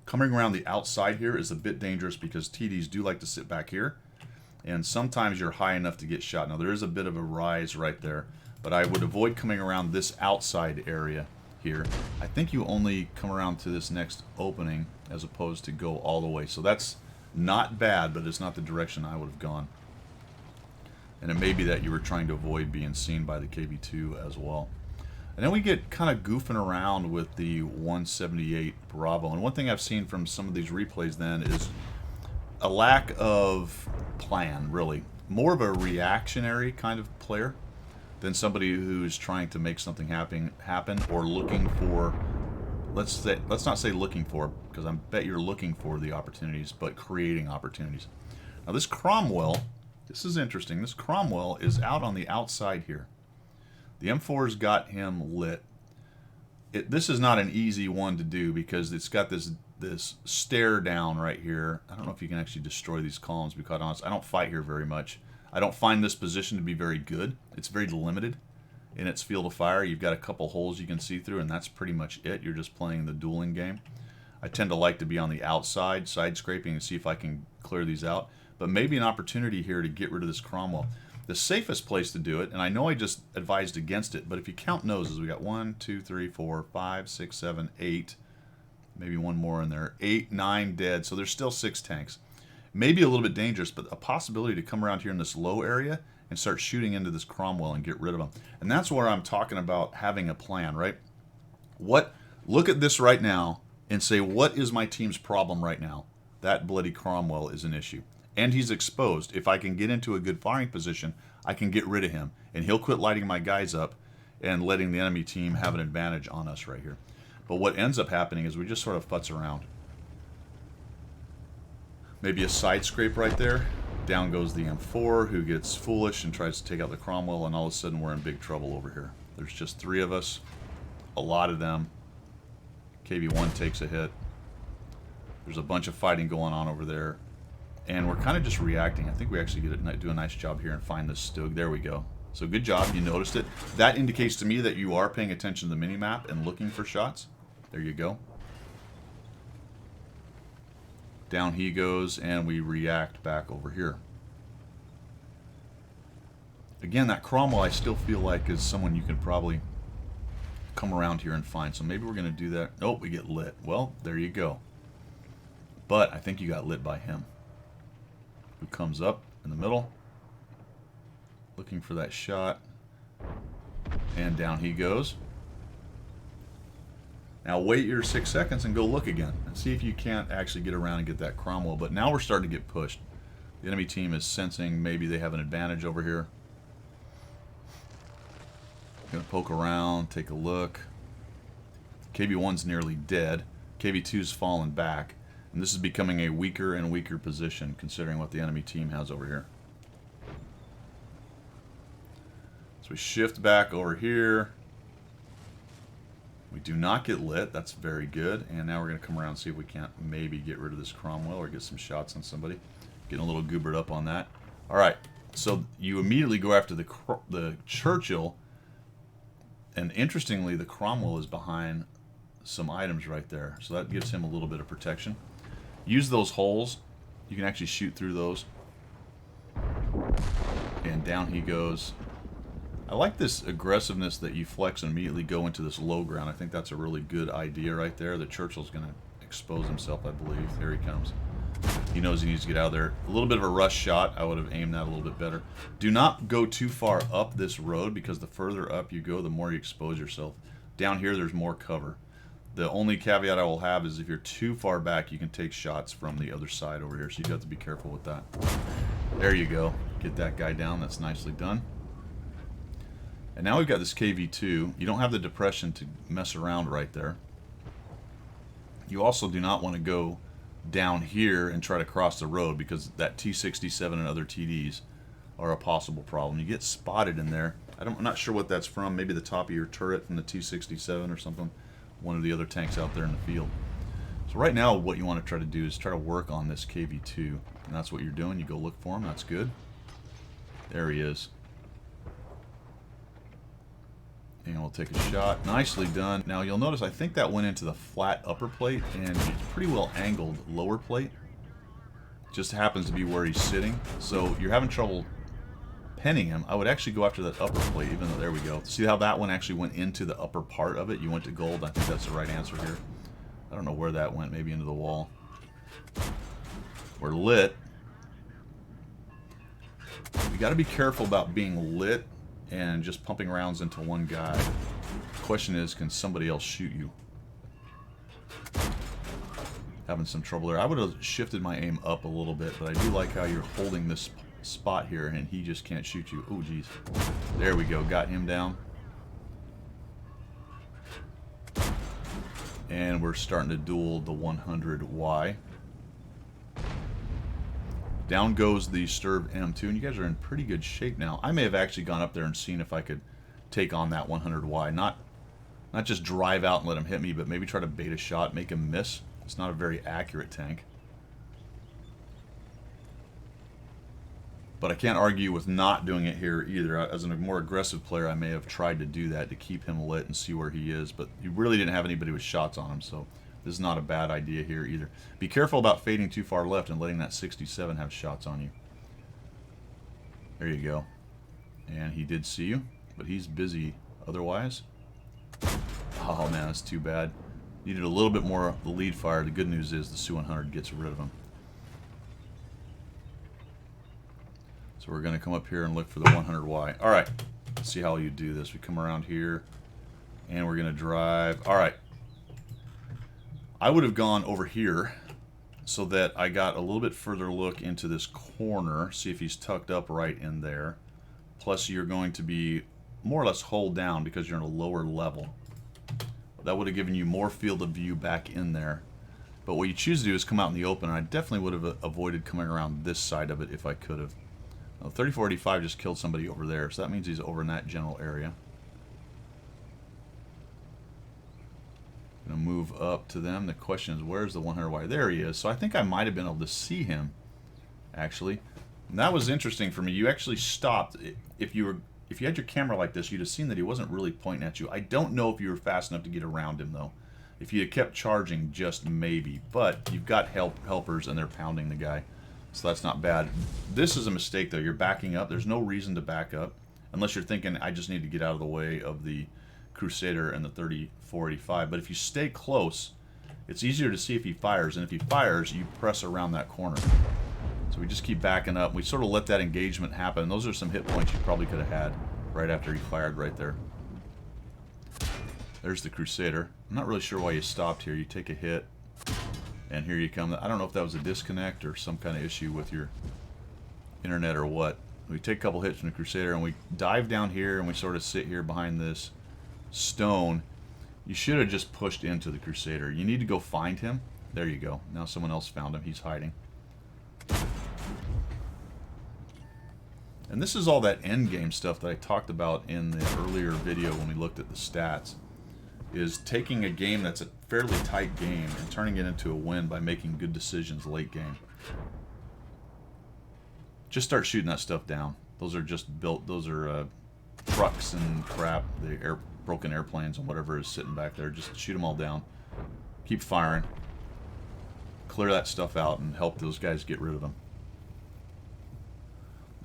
coming around the outside here is a bit dangerous because TDs do like to sit back here. And sometimes you're high enough to get shot. Now there is a bit of a rise right there, but I would avoid coming around this outside area here. I think you only come around to this next opening as opposed to go all the way. So that's not bad, but it's not the direction I would have gone. And it may be that you were trying to avoid being seen by the KV-2 as well. And then we get kind of goofing around with the 178 Bravo. And one thing I've seen from some of these replays then is a lack of plan, really. More of a reactionary kind of player than somebody who's trying to make something happen or looking for, let's not say looking for, because I bet you're looking for the opportunities, but creating opportunities. Now this Cromwell, this is interesting. This Cromwell is out on the outside here. The M4's got him lit. This is not an easy one to do because it's got this stare down right here. I don't know if you can actually destroy these columns, to be quite honest. I don't fight here very much. I don't find this position to be very good. It's very limited in its field of fire. You've got a couple holes you can see through, and that's pretty much it. You're just playing the dueling game. I tend to like to be on the outside, side scraping, and see if I can clear these out. But maybe an opportunity here to get rid of this Cromwell. The safest place to do it, and I know I just advised against it, but if you count noses, we got 1, 2, 3, 4, 5, 6, 7, 8, maybe one more in there, 8, 9 dead, so there's still 6 tanks. Maybe a little bit dangerous, but a possibility to come around here in this low area and start shooting into this Cromwell and get rid of them. And that's where I'm talking about having a plan, right? Look at this right now and say, what is my team's problem right now? That bloody Cromwell is an issue. And he's exposed. If I can get into a good firing position, I can get rid of him. And he'll quit lighting my guys up and letting the enemy team have an advantage on us right here. But what ends up happening is we just sort of futz around. Maybe a side scrape right there. Down goes the M4, who gets foolish and tries to take out the Cromwell, and all of a sudden we're in big trouble over here. There's just 3 of us, a lot of them. KV-1 takes a hit. There's a bunch of fighting going on over there. And we're kind of just reacting. I think we actually do a nice job here and find this Stug. There we go. So good job. You noticed it. That indicates to me that you are paying attention to the mini-map and looking for shots. There you go. Down he goes, and we react back over here. Again, that Cromwell I still feel like is someone you can probably come around here and find. So maybe we're going to do that. Oh, we get lit. Well, there you go. But I think you got lit by him. Who comes up in the middle. Looking for that shot. And down he goes. Now wait your 6 seconds and go look again. And see if you can't actually get around and get that Cromwell. But now we're starting to get pushed. The enemy team is sensing maybe they have an advantage over here. Gonna poke around, take a look. KV-1's nearly dead. KV-2's fallen back. And this is becoming a weaker and weaker position considering what the enemy team has over here. So we shift back over here. We do not get lit. That's very good. And now we're going to come around and see if we can't maybe get rid of this Cromwell or get some shots on somebody. Getting a little goobered up on that. All right. So you immediately go after the Churchill. And interestingly, the Cromwell is behind some items right there. So that gives him a little bit of protection. Use those holes. You can actually shoot through those. And down he goes. I like this aggressiveness that you flex and immediately go into this low ground. I think that's a really good idea right there. The Churchill's going to expose himself, I believe. There he comes. He knows he needs to get out of there. A little bit of a rush shot. I would have aimed that a little bit better. Do not go too far up this road because the further up you go, the more you expose yourself. Down here, there's more cover. The only caveat I will have is if you're too far back, you can take shots from the other side over here. So you have to be careful with that. There you go. Get that guy down. That's nicely done. And now we've got this KV-2. You don't have the depression to mess around right there. You also do not want to go down here and try to cross the road because that T-67 and other TDs are a possible problem. You get spotted in there. I'm not sure what that's from. Maybe the top of your turret from the T-67 or something. One of the other tanks out there in the field. So right now what you want to try to do is try to work on this KV-2. And that's what you're doing. You go look for him. That's good. There he is. And we'll take a shot. Nicely done. Now you'll notice I think that went into the flat upper plate and it's pretty well angled lower plate. Just happens to be where he's sitting. So you're having trouble penning him. I would actually go after that upper plate, even though there we go. See how that one actually went into the upper part of it? You went to gold. I think that's the right answer here. I don't know where that went. Maybe into the wall. We're lit. You got to be careful about being lit and just pumping rounds into one guy. The question is, can somebody else shoot you? Having some trouble there. I would have shifted my aim up a little bit, but I do like how you're holding this spot here and he just can't shoot you. Oh, geez. There we go. Got him down. And we're starting to duel the 100Y. Down goes the Sturb M2, and you guys are in pretty good shape now. I may have actually gone up there and seen if I could take on that 100Y. Not just drive out and let him hit me, but maybe try to bait a shot, make him miss. It's not a very accurate tank. But I can't argue with not doing it here either. As a more aggressive player, I may have tried to do that to keep him lit and see where he is, but you really didn't have anybody with shots on him, so this is not a bad idea here either. Be careful about fading too far left and letting that 67 have shots on you. There you go. And he did see you, but he's busy otherwise. Oh man, that's too bad. Needed a little bit more of the lead fire. The good news is the Su-100 gets rid of him. So we're going to come up here and look for the 100Y. All right, let's see how you do this. We come around here, and we're going to drive. All right. I would have gone over here so that I got a little bit further look into this corner, see if he's tucked up right in there. Plus, you're going to be more or less hold down because you're in a lower level. That would have given you more field of view back in there. But what you choose to do is come out in the open, and I definitely would have avoided coming around this side of it if I could have. 3485 just killed somebody over there, so that means he's over in that general area. Gonna move up to them. The question is, where's the 100Y? There he is. So I think I might have been able to see him actually. And that was interesting for me. You actually stopped. If you had your camera like this, you'd have seen that he wasn't really pointing at you. I don't know if you were fast enough to get around him, though. If you had kept charging, just maybe. But you've got helpers, and they're pounding the guy. So that's not bad. This is a mistake, though. You're backing up. There's no reason to back up. Unless you're thinking, I just need to get out of the way of the Crusader and the 3485. But if you stay close, it's easier to see if he fires. And if he fires, you press around that corner. So we just keep backing up. We sort of let that engagement happen. Those are some hit points you probably could have had right after he fired right there. There's the Crusader. I'm not really sure why you stopped here. You take a hit, and here you come. I don't know if that was a disconnect or some kind of issue with your internet or what. We take a couple hits from the Crusader, and we dive down here, and we sort of sit here behind this stone. You should have just pushed into the Crusader. You need to go find him. There you go. Now someone else found him. He's hiding. And this is all that endgame stuff that I talked about in the earlier video when we looked at the stats, is taking a game that's a fairly tight game and turning it into a win by making good decisions late game. Just start shooting that stuff down. Those are just built, those are trucks and crap, the broken airplanes and whatever is sitting back there. Just shoot them all down. Keep firing. Clear that stuff out and help those guys get rid of them.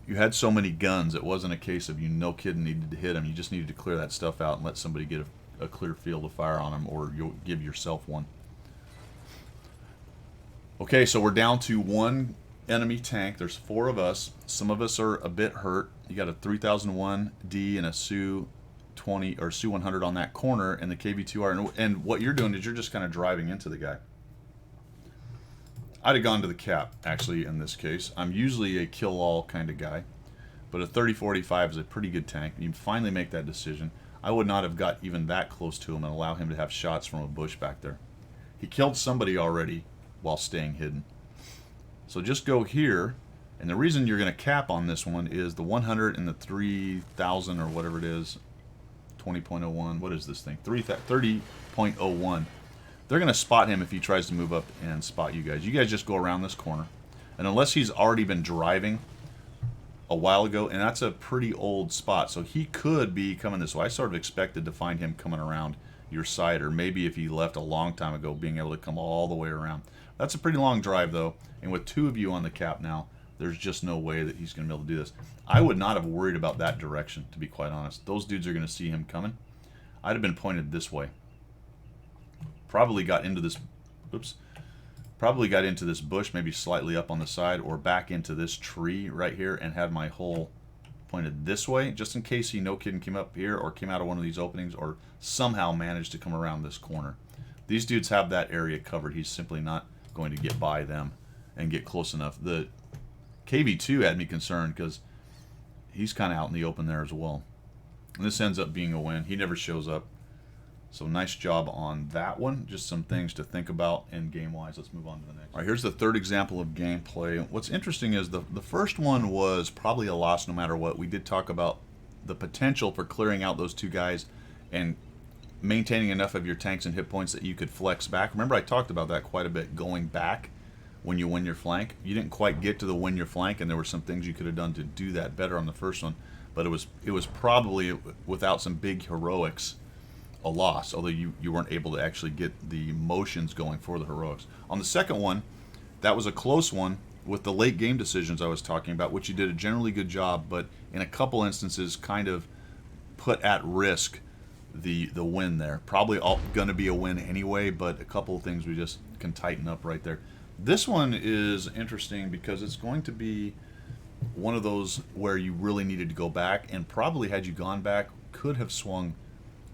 You had so many guns, it wasn't a case of you no kidding needed to hit them. You just needed to clear that stuff out and let somebody get a clear field of fire on them, or you'll give yourself one. Okay, so we're down to one enemy tank. There's 4 of us. Some of us are a bit hurt. You got a 3001D and a Su-20 or Su-100 on that corner, and the KV-2R. And what you're doing is you're just kind of driving into the guy. I'd have gone to the cap, actually, in this case. I'm usually a kill-all kind of guy, but a 3045 is a pretty good tank. You finally make that decision. I would not have got even that close to him and allow him to have shots from a bush back there. He killed somebody already while staying hidden. So just go here, and the reason you're going to cap on this one is the 100 and the 3000 or whatever it is, 20.01, what is this thing? 30.01. They're going to spot him if he tries to move up and spot you guys. You guys just go around this corner. And unless he's already been driving a while ago, and that's a pretty old spot, so he could be coming this way. I sort of expected to find him coming around your side, or maybe if he left a long time ago, being able to come all the way around. That's a pretty long drive, though, and with 2 of you on the cap now, there's just no way that he's going to be able to do this. I would not have worried about that direction, to be quite honest. Those dudes are going to see him coming. I'd have been pointed this way. Probably got into this, probably got into this bush, maybe slightly up on the side, or back into this tree right here, and had my hole pointed this way, just in case he no kidding came up here or came out of one of these openings, or somehow managed to come around this corner. These dudes have that area covered. He's simply not going to get by them and get close enough. The KV-2 had me concerned because he's kind of out in the open there as well. And this ends up being a win. He never shows up. So nice job on that one. Just some things to think about in game-wise. Let's move on to the next. All right, here's the third example of gameplay. What's interesting is the first one was probably a loss no matter what. We did talk about the potential for clearing out those 2 guys and maintaining enough of your tanks and hit points that you could flex back. Remember, I talked about that quite a bit, going back when you win your flank. You didn't quite get to the win your flank, and there were some things you could have done to do that better on the first one. But it was probably, without some big heroics, a loss, although you weren't able to actually get the motions going for the heroics. On the second one, that was a close one with the late game decisions I was talking about, which you did a generally good job, but in a couple instances kind of put at risk the win there. Probably all going to be a win anyway, but a couple of things we just can tighten up right there. This one is interesting because it's going to be one of those where you really needed to go back, and probably had you gone back, could have swung,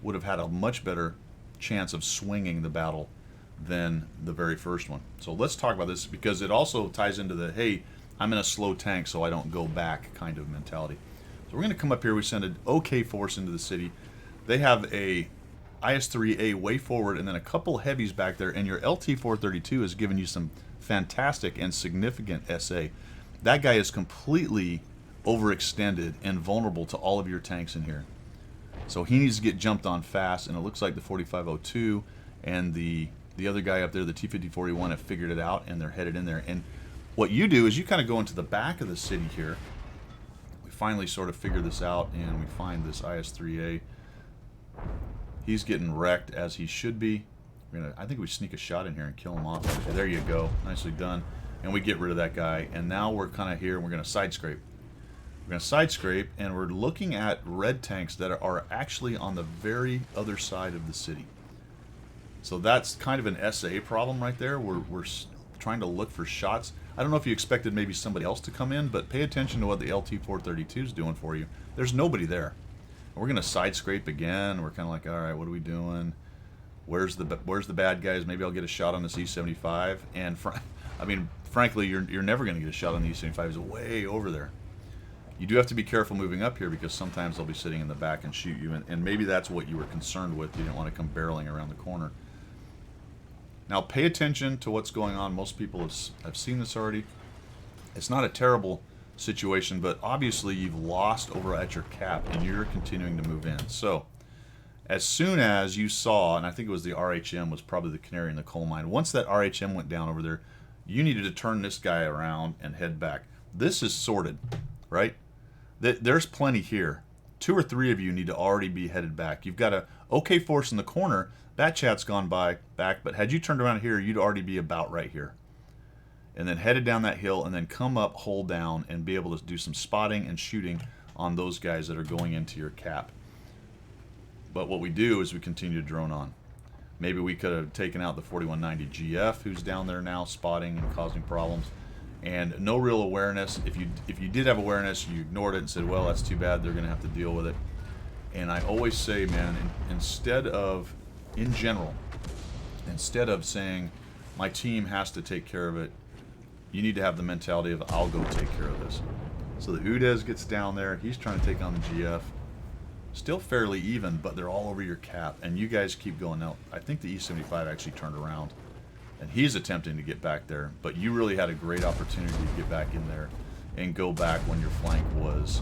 would have had a much better chance of swinging the battle than the very first one. So let's talk about this because it also ties into the, hey, I'm in a slow tank so I don't go back kind of mentality. So we're going to come up here. We send an OK force into the city. They have a IS-3A way forward and then a couple heavies back there, and your LT-432 has given you some fantastic and significant SA. That guy is completely overextended and vulnerable to all of your tanks in here. So he needs to get jumped on fast, and it looks like the 4502 and the other guy up there, the T-5041, have figured it out, and they're headed in there. And What you do is you kind of go into the back of the city here. We finally sort of figure this out, and we find this IS-3A. He's getting wrecked, as he should be. I think we sneak a shot in here and kill him off. There you go. Nicely done. And we get rid of that guy. And now we're kind of here, and we're going to side scrape. We're going to side scrape, and we're looking at red tanks that are actually on the very other side of the city. So that's kind of an SA problem right there. We're trying to look for shots. I don't know if you expected maybe somebody else to come in, but pay attention to what the LT-432 is doing for you. There's nobody there. We're going to side scrape again. We're kind of like, all right, what are we doing? Where's the bad guys? Maybe I'll get a shot on this E75. And I mean, frankly, you're never going to get a shot on the E75. It's way over there. You do have to be careful moving up here because sometimes they'll be sitting in the back and shoot you. And maybe that's what you were concerned with. You didn't want to come barreling around the corner. Now, pay attention to what's going on. Most people have seen this already. It's not a terrible situation, but obviously you've lost over at your cap and you're continuing to move in. So as soon as you saw, and I think it was the RHM was probably the canary in the coal mine, once that RHM went down over there, you needed to turn this guy around and head back. This is sorted, right? There's plenty here. 2 or 3 of you need to already be headed back. You've got a OK force in the corner. That chat's gone back, but had you turned around here, you'd already be about right here. And then headed down that hill and then come up, hold down, and be able to do some spotting and shooting on those guys that are going into your cap. But what we do is we continue to drone on. Maybe we could have taken out the 4190 GF, who's down there now spotting and causing problems. And no real awareness. If you did have awareness, you ignored it and said, well, that's too bad, they're going to have to deal with it. And I always say, man, instead of, in general, instead of saying, my team has to take care of it, you need to have the mentality of, I'll go take care of this. So the Udez gets down there. He's trying to take on the GF. Still fairly even, but they're all over your cap. And you guys keep going. Now, I think the E75 actually turned around. And he's attempting to get back there. But you really had a great opportunity to get back in there and go back when your flank was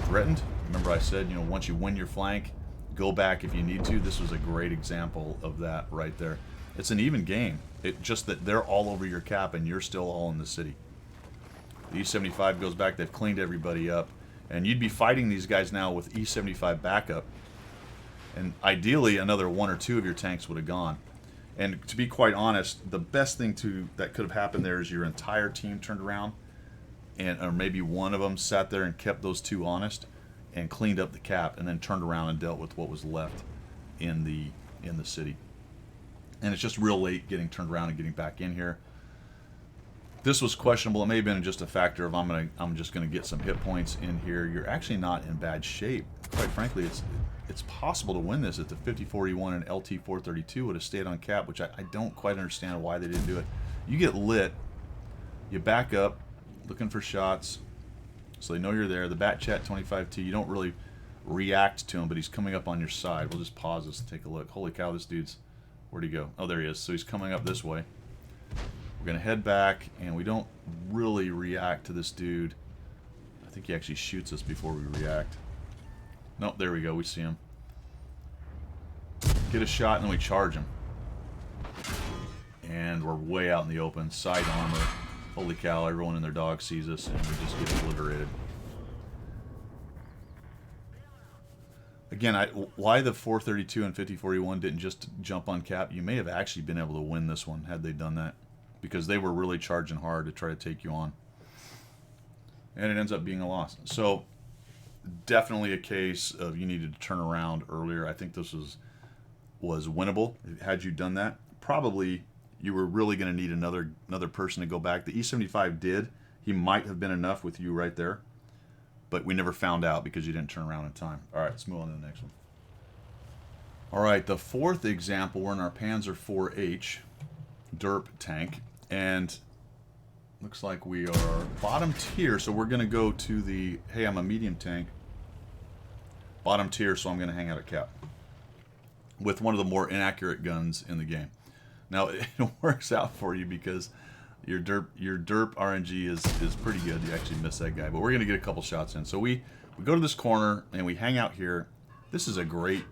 threatened. Remember I said, you know, once you win your flank, go back if you need to. This was a great example of that right there. It's an even game. It just that they're all over your cap and you're still all in the city. The E75 goes back. They've cleaned everybody up. And you'd be fighting these guys now with E75 backup. And ideally, another 1 or 2 of your tanks would have gone. And to be quite honest, the best thing that could have happened there is your entire team turned around, or maybe one of them sat there and kept those 2 honest and cleaned up the cap, and then turned around and dealt with what was left in the city. And it's just real late getting turned around and getting back in here. This was questionable. It may have been just a factor of I'm just gonna get some hit points in here. You're actually not in bad shape. Quite frankly, it's possible to win this if the 5041 and LT-432 would have stayed on cap, which I don't quite understand why they didn't do it. You get lit, you back up, looking for shots, so they know you're there. The Bat Chat 25T, you don't really react to him, but he's coming up on your side. We'll just pause this and take a look. Holy cow, this dude's, where'd he go? Oh, there he is. So he's coming up this way. We're going to head back, and we don't really react to this dude. I think he actually shoots us before we react. Nope, there we go. We see him. Get a shot, and then we charge him. And we're way out in the open. Side armor. Holy cow, everyone and their dog sees us, and we just get obliterated. Again, why the 432 and 5041 didn't just jump on cap, you may have actually been able to win this one had they done that. Because they were really charging hard to try to take you on. And it ends up being a loss. So, definitely a case of you needed to turn around earlier. I think this was winnable. Had you done that, probably you were really going to need another person to go back. The E75 did. He might have been enough with you right there. But we never found out because you didn't turn around in time. All right, let's move on to the next one. All right, the 4th example, we're in our Panzer IV-H derp tank. And looks like we are bottom tier, so we're going to go to the, hey, I'm a medium tank. Bottom tier, so I'm going to hang out at cap. With one of the more inaccurate guns in the game. Now, it works out for you because your derp RNG is pretty good. You actually miss that guy. But we're going to get a couple shots in. So we go to this corner, and we hang out here. This is a great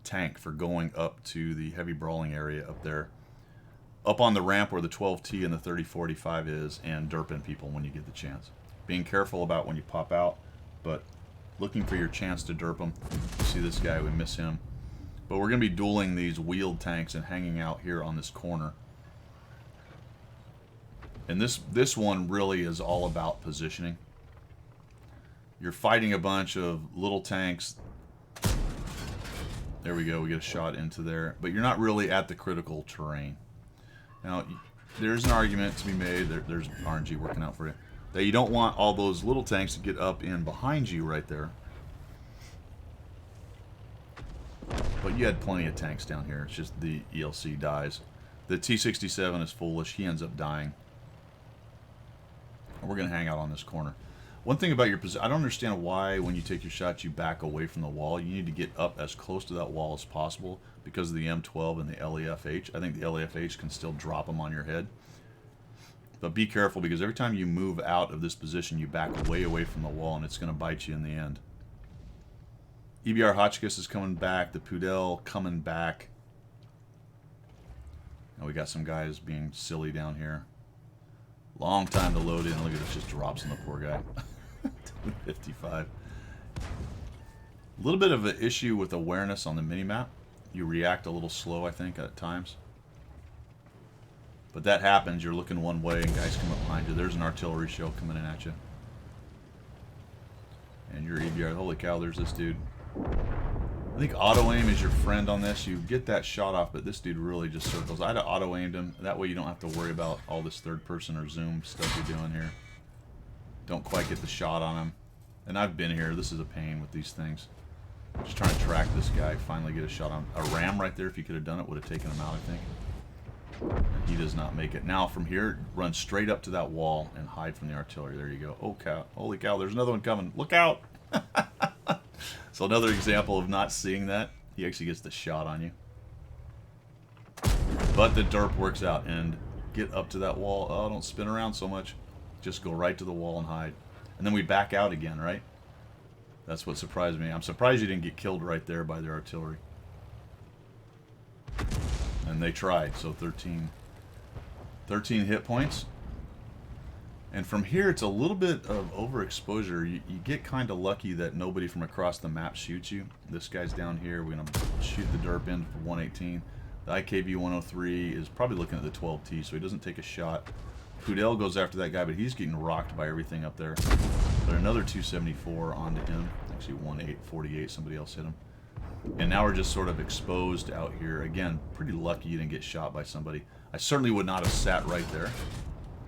tank for going up to the heavy brawling area up there. up on the ramp where the 12T and the 3045 is, and derping people when you get the chance. Being careful about when you pop out, but looking for your chance to derp them. You see this guy, we miss him. But we're going to be dueling these wheeled tanks and hanging out here on this corner. And this one really is all about positioning. You're fighting a bunch of little tanks. There we go, we get a shot into there. But you're not really at the critical terrain. Now, there's an argument to be made, there's RNG working out for you, that you don't want all those little tanks to get up in behind you right there. But you had plenty of tanks down here. It's just the ELC dies. The T-67 is foolish. He ends up dying. And we're going to hang out on this corner. One thing about your position, I don't understand why when you take your shots you back away from the wall. You need to get up as close to that wall as possible because of the M12 and the LEFH. I think the LEFH can still drop them on your head. But be careful because every time you move out of this position, you back way away from the wall and it's going to bite you in the end. EBR Hotchkiss is coming back. The Pudel coming back. And we got some guys being silly down here. Long time to load in. Look at this, just drops on the poor guy. 55. A little bit of an issue with awareness on the minimap. You react a little slow, I think, at times. But that happens. You're looking one way and guys come up behind you. There's an artillery shell coming in at you. And your EBR, holy cow, there's this dude. I think auto-aim is your friend on this. You get that shot off, but this dude really just circles. I'd have auto-aimed him. That way you don't have to worry about all this third-person or zoom stuff you're doing here. Don't quite get the shot on him. And I've been here. This is a pain with these things. Just trying to track this guy, finally get a shot on him. A ram right there, if you could have done it, would have taken him out, I think. He does not make it. Now from here, run straight up to that wall and hide from the artillery. There you go. Oh cow! Holy cow! There's another one coming. Look out! So another example of not seeing that. He actually gets the shot on you. But the derp works out and get up to that wall. Oh, don't spin around so much. Just go right to the wall and hide. And then we back out again, right? That's what surprised me. I'm surprised you didn't get killed right there by their artillery. And they tried, so 13 hit points. And from here, it's a little bit of overexposure. You get kind of lucky that nobody from across the map shoots you. This guy's down here. We're going to shoot the derp in for 118. The IKV 103 is probably looking at the 12T, so he doesn't take a shot. Pudel goes after that guy, but he's getting rocked by everything up there. But another 274 onto him. Actually, 1848. Somebody else hit him. And now we're just sort of exposed out here. Again, pretty lucky you didn't get shot by somebody. I certainly would not have sat right there.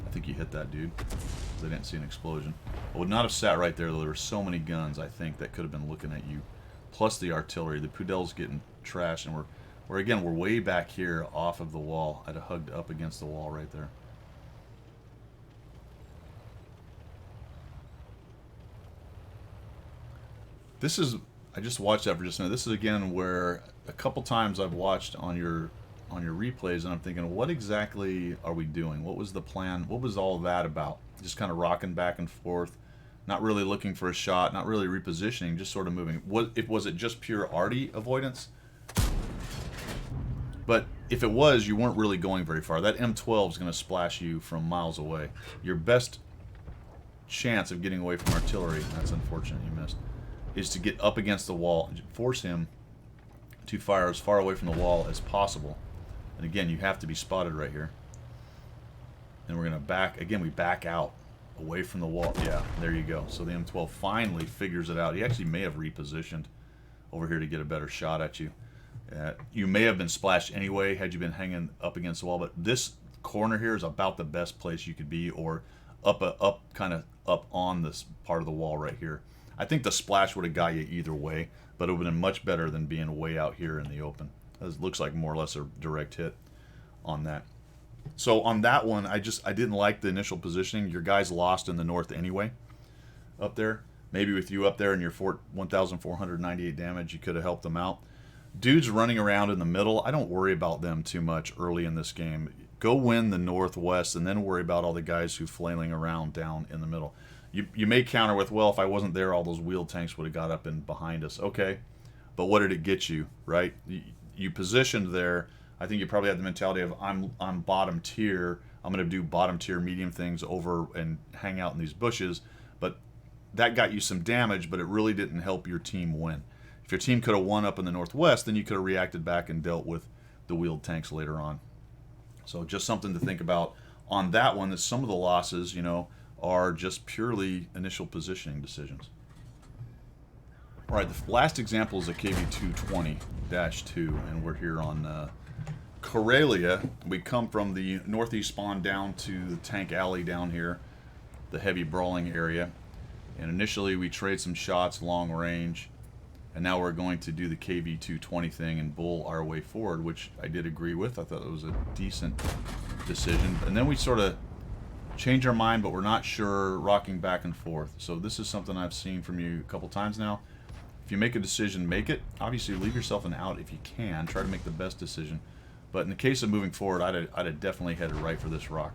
I think you hit that dude. I didn't see an explosion. I would not have sat right there, though. There were so many guns, I think, that could have been looking at you. Plus the artillery. The Pudel's getting trashed, and we're way back here off of the wall. I'd have hugged up against the wall right there. This is, I just watched that for just a minute. This is again where a couple times I've watched on your replays and I'm thinking, what exactly are we doing? What was the plan? What was all that about? Just kind of rocking back and forth, not really looking for a shot, not really repositioning, just sort of moving. Was it just pure arty avoidance? But if it was, you weren't really going very far. That M12 is going to splash you from miles away. Your best chance of getting away from artillery, that's unfortunate you missed, is to get up against the wall and force him to fire as far away from the wall as possible. And again, you have to be spotted right here. And we're going to back, again, we back out away from the wall. Yeah, there you go. So the M12 finally figures it out. He actually may have repositioned over here to get a better shot at you. You may have been splashed anyway had you been hanging up against the wall, but this corner here is about the best place you could be, or kind of up on this part of the wall right here. I think the splash would have got you either way, but it would have been much better than being way out here in the open. It looks like more or less a direct hit on that. So on that one, I didn't like the initial positioning. Your guys lost in the north anyway up there. Maybe with you up there and your 1,498 damage, you could have helped them out. Dudes running around in the middle, I don't worry about them too much early in this game. Go win the northwest and then worry about all the guys who flailing around down in the middle. You may counter with, well, if I wasn't there, all those wheeled tanks would have got up and behind us. Okay, but what did it get you, right? You positioned there I think you probably had the mentality of I'm bottom tier. I'm going to do bottom tier medium things over and hang out in these bushes, but that got you some damage, but it really didn't help your team win. If your team could have won up in the northwest, then you could have reacted back and dealt with the wheeled tanks later on. So just something to think about on that one, that some of the losses, you know, are just purely initial positioning decisions. All right, the last example is a KV-220-2, and we're here on Karelia. We come from the northeast spawn down to the tank alley down here, the heavy brawling area. And initially we trade some shots long range, and now we're going to do the KV-220 thing and bull our way forward, which I did agree with. I thought it was a decent decision. And then we sort of change our mind, but we're not sure, rocking back and forth. So this is something I've seen from you a couple times now. If you make a decision, make it. Obviously, leave yourself an out if you can. Try to make the best decision. But in the case of moving forward, I'd have definitely headed right for this rock.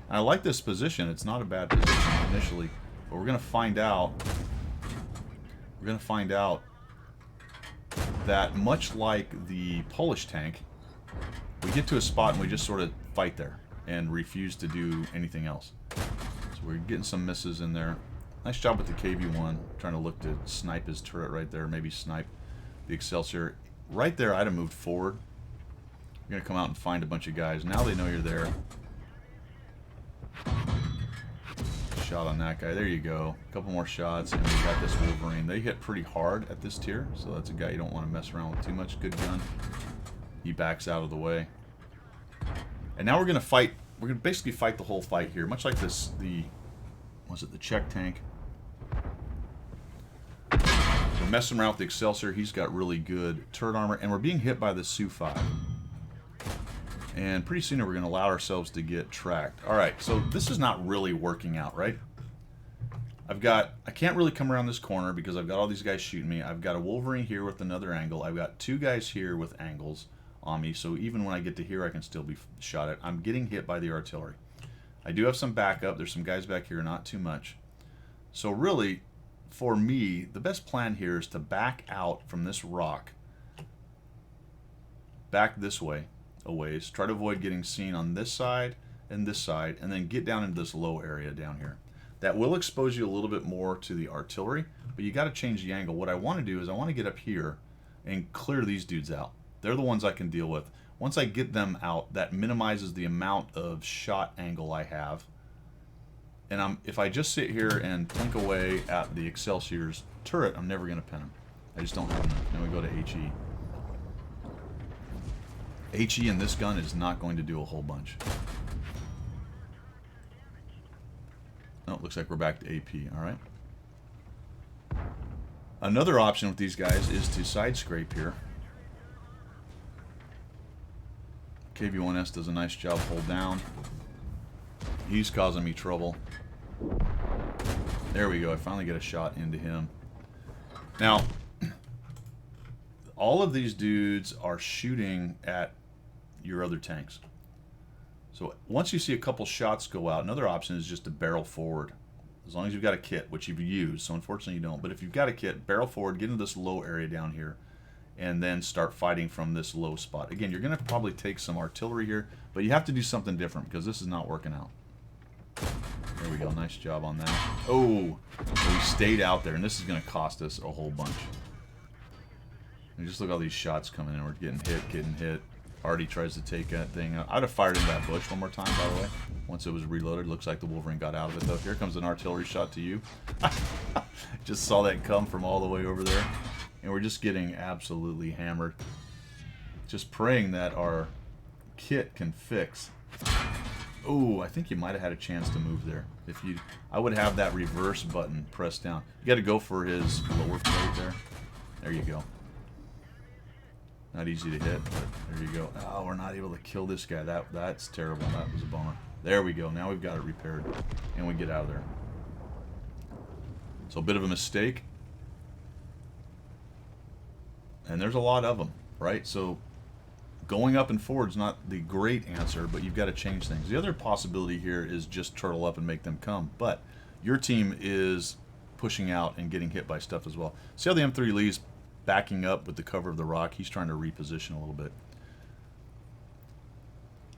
And I like this position. It's not a bad position initially, but we're going to find out. We're going to find out that much like the Polish tank, we get to a spot and we just sort of fight there and refuse to do anything else. So we're getting some misses in there. Nice job with the KV-1, trying to look to snipe his turret right there, maybe snipe the Excelsior. Right there, I'd have moved forward. You're going to come out and find a bunch of guys. Now they know you're there. Shot on that guy. There you go. A couple more shots, and we got this Wolverine. They hit pretty hard at this tier, so that's a guy you don't want to mess around with too much. Good gun. He backs out of the way. And now we're going to fight. We're going to basically fight the whole fight here, much like this, was it the Czech tank? We're messing around with the Excelsior. He's got really good turret armor, and we're being hit by the Su-5. And pretty soon we're going to allow ourselves to get tracked. Alright, so this is not really working out, right? I can't really come around this corner because I've got all these guys shooting me. I've got a Wolverine here with another angle. I've got two guys here with angles on me, so even when I get to here I can still be shot at. I'm getting hit by the artillery. I do have some backup. There's some guys back here, not too much. So really, for me, the best plan here is to back out from this rock. Back this way, a ways. Try to avoid getting seen on this side, and then get down into this low area down here. That will expose you a little bit more to the artillery, but you got to change the angle. What I want to do is I want to get up here and clear these dudes out. They're the ones I can deal with. Once I get them out, that minimizes the amount of shot angle I have. And if I just sit here and plink away at the Excelsior's turret, I'm never going to pin him. I just don't have enough. Then we go to HE. HE in this gun is not going to do a whole bunch. Oh, it looks like we're back to AP. All right. Another option with these guys is to side scrape here. KV-1S does a nice job. Hold down. He's causing me trouble. There we go. I finally get a shot into him. Now, all of these dudes are shooting at your other tanks. So once you see a couple shots go out, another option is just to barrel forward. As long as you've got a kit, which you've used. So unfortunately you don't. But if you've got a kit, barrel forward, get into this low area down here, and then start fighting from this low spot. Again, you're going to probably take some artillery here, but you have to do something different because this is not working out. There we go. Nice job on that. Oh, we stayed out there, and this is going to cost us a whole bunch. And just look at all these shots coming in. We're getting hit. Artie tries to take that thing out. I'd have fired into that bush one more time, by the way. Once it was reloaded. Looks like the Wolverine got out of it, though. Here comes an artillery shot to you. Just saw that come from all the way over there. And we're just getting absolutely hammered. Just praying that our kit can fix. Oh, I think you might have had a chance to move there. I would have that reverse button pressed down. You got to go for his lower plate there. There you go. Not easy to hit, but there you go. Oh, we're not able to kill this guy. That's terrible. That was a bummer. There we go. Now we've got it repaired, and we get out of there. So a bit of a mistake. And there's a lot of them, right? So going up and forward is not the great answer, but you've got to change things. The other possibility here is just turtle up and make them come. But your team is pushing out and getting hit by stuff as well. See how the M3 Lee's backing up with the cover of the rock? He's trying to reposition a little bit.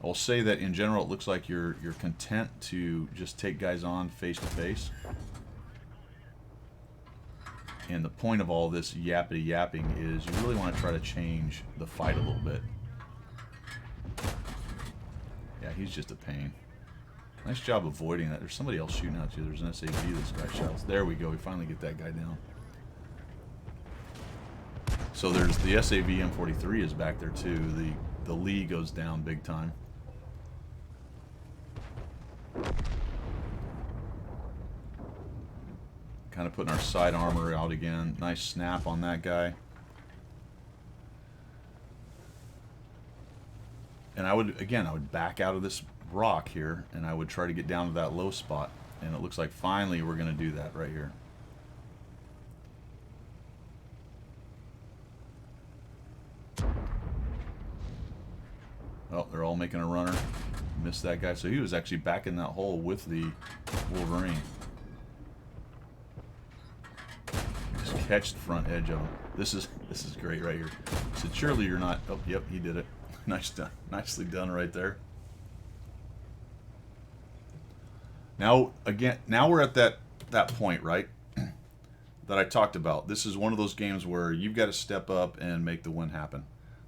I'll say that in general, it looks like you're content to just take guys on face to face. And the point of all this yappity yapping is you really want to try to change the fight a little bit. Yeah, he's just a pain. Nice job avoiding that. There's somebody else shooting at you. There's an SAV this guy shouts. There we go. We finally get that guy down. So there's the SAV M43 is back there too. The Lee goes down big time. Kind of putting our side armor out again. Nice snap on that guy. And I would back out of this rock here, and I would try to get down to that low spot. And it looks like finally we're going to do that right here. Oh, they're all making a runner. Missed that guy. So he was actually back in that hole with the Wolverine. Just catch the front edge of him. This is great right here. So surely you're not. Oh, yep, he did it. Nice done. Nicely done right there. Now we're at that point, right? That I talked about. This is one of those games where you've got to step up and make the win happen.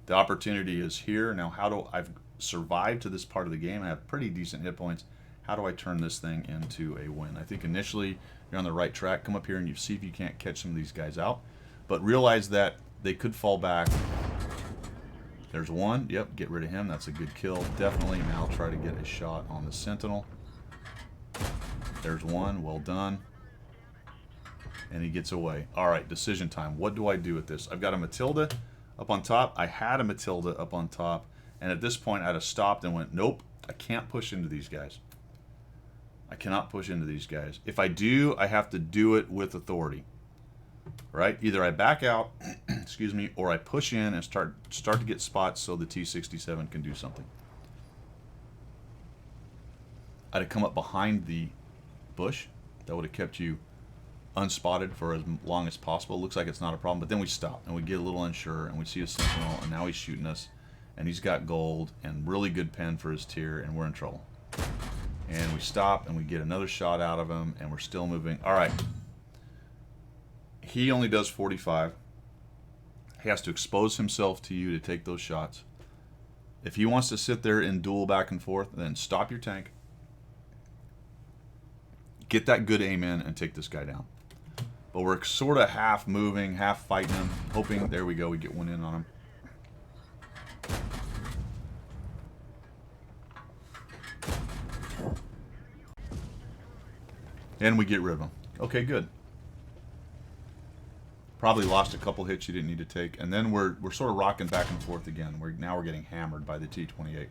The opportunity is here. Now I've survived to this part of the game. I have pretty decent hit points. How do I turn this thing into a win? I think initially you're on the right track. Come up here and you see if you can't catch some of these guys out. But realize that they could fall back. There's one. Yep, get rid of him. That's a good kill. Definitely. Now try to get a shot on the Sentinel. There's one. Well done. And he gets away. All right, decision time. What do I do with this? I've got a Matilda up on top. I had a Matilda up on top. And at this point, I'd have stopped and went, nope, I can't push into these guys. I cannot push into these guys. If I do, I have to do it with authority. Right? Either I back out, excuse me, or I push in and start to get spots so the T-67 can do something. I'd have come up behind the bush. That would have kept you unspotted for as long as possible. It looks like it's not a problem, but then we stop and we get a little unsure and we see a Sentinel and now he's shooting us and he's got gold and really good pen for his tier and we're in trouble. And we stop and we get another shot out of him and we're still moving. All right. He only does 45. He has to expose himself to you to take those shots. If he wants to sit there and duel back and forth, then stop your tank. Get that good aim in and take this guy down. But we're sort of half moving, half fighting him, hoping, there we go, we get one in on him. And we get rid of him. Okay, good. Probably lost a couple hits you didn't need to take. And then we're sort of rocking back and forth again. Now we're getting hammered by the T-28.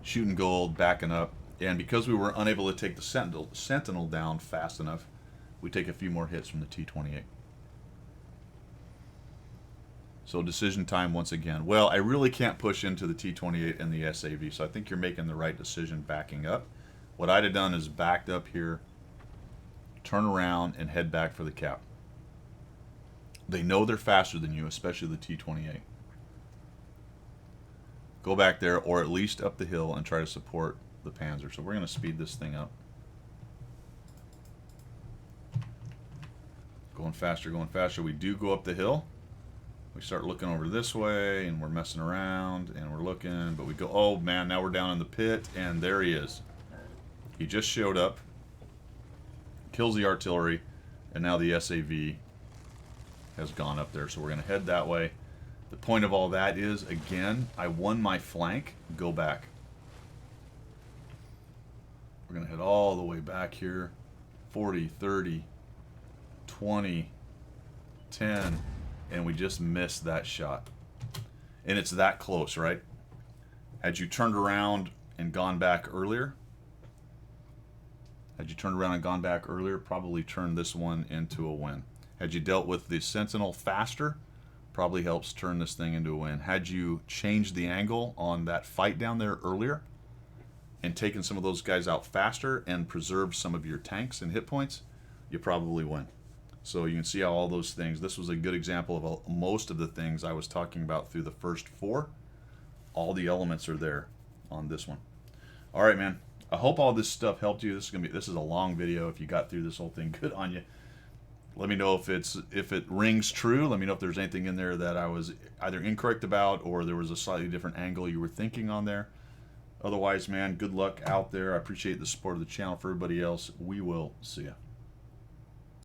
Shooting gold, backing up. And because we were unable to take the Sentinel down fast enough, we take a few more hits from the T-28. So decision time once again. Well, I really can't push into the T-28 and the SAV, so I think you're making the right decision backing up. What I'd have done is backed up here, turn around, and head back for the cap. They know they're faster than you, especially the T-28. Go back there, or at least up the hill, and try to support the Panzer. So we're going to speed this thing up. Going faster, going faster. We do go up the hill. We start looking over this way, and we're messing around, and we're looking, but we go, oh man, now we're down in the pit, and there he is. He just showed up, kills the artillery, and now the SAV has gone up there. So we're going to head that way. The point of all that is, again, I won my flank. Go back. We're going to head all the way back here. 40, 30, 20, 10, and we just missed that shot. And it's that close, right? Had you turned around and gone back earlier, probably turned this one into a win. Had you dealt with the Sentinel faster, probably helps turn this thing into a win. Had you changed the angle on that fight down there earlier and taken some of those guys out faster and preserved some of your tanks and hit points, you probably win. So you can see how all those things, this was a good example of most of the things I was talking about through the first 4. All the elements are there on this one. All right, man. I hope all this stuff helped you. This is a long video. If you got through this whole thing, good on you. Let me know if it rings true. Let me know if there's anything in there that I was either incorrect about or there was a slightly different angle you were thinking on there. Otherwise, man, good luck out there. I appreciate the support of the channel. For everybody else, we will see ya.